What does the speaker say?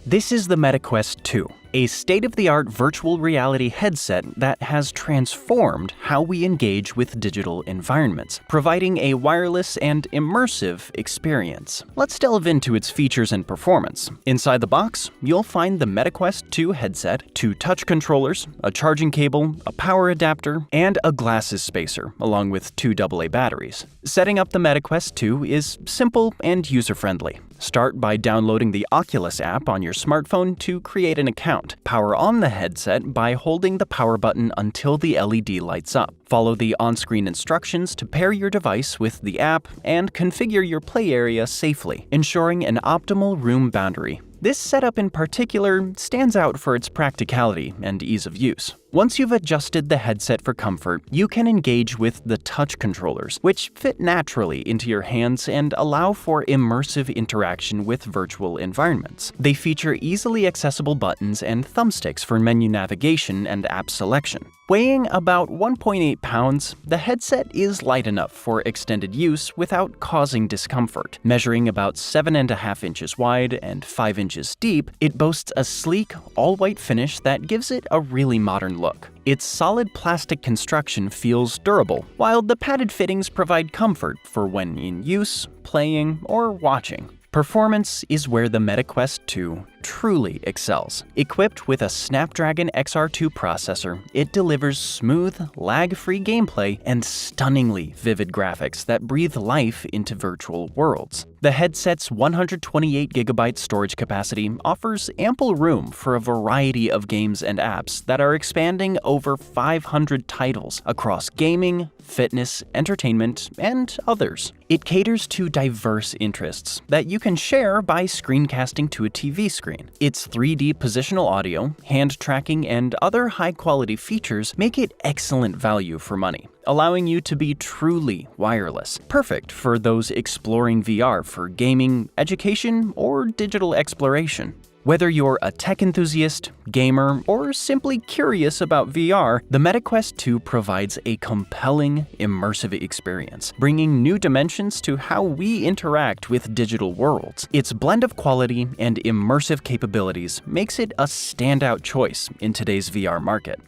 This is the MetaQuest 2, a state-of-the-art virtual reality headset that has transformed how we engage with digital environments, providing a wireless and immersive experience. Let's delve into its features and performance. Inside the box, you'll find the MetaQuest 2 headset, 2 touch controllers, a charging cable, a power adapter, and a glasses spacer, along with 2 AA batteries. Setting up the MetaQuest 2 is simple and user-friendly. Start by downloading the Oculus app on your smartphone to create an account. Power on the headset by holding the power button until the LED lights up. Follow the on-screen instructions to pair your device with the app and configure your play area safely, ensuring an optimal room boundary. This setup in particular stands out for its practicality and ease of use. Once you've adjusted the headset for comfort, you can engage with the touch controllers, which fit naturally into your hands and allow for immersive interaction with virtual environments. They feature easily accessible buttons and thumbsticks for menu navigation and app selection. Weighing about 1.8 pounds, the headset is light enough for extended use without causing discomfort. Measuring about 7.5 inches wide and 5 inches deep, it boasts a sleek, all-white finish that gives it a really modern look. Its solid plastic construction feels durable, while the padded fittings provide comfort for when in use, playing, or watching. Performance is where the MetaQuest 2 truly excels. Equipped with a Snapdragon XR2 processor, it delivers smooth, lag-free gameplay and stunningly vivid graphics that breathe life into virtual worlds. The headset's 128GB storage capacity offers ample room for a variety of games and apps that are expanding over 500 titles across gaming, fitness, entertainment, and others. It caters to diverse interests that you can share by screencasting to a TV screen. Its 3D positional audio, hand tracking, and other high-quality features make it excellent value for money, allowing you to be truly wireless, perfect for those exploring VR for gaming, education, or digital exploration. Whether you're a tech enthusiast, gamer, or simply curious about VR, the MetaQuest 2 provides a compelling, immersive experience, bringing new dimensions to how we interact with digital worlds. Its blend of quality and immersive capabilities makes it a standout choice in today's VR market.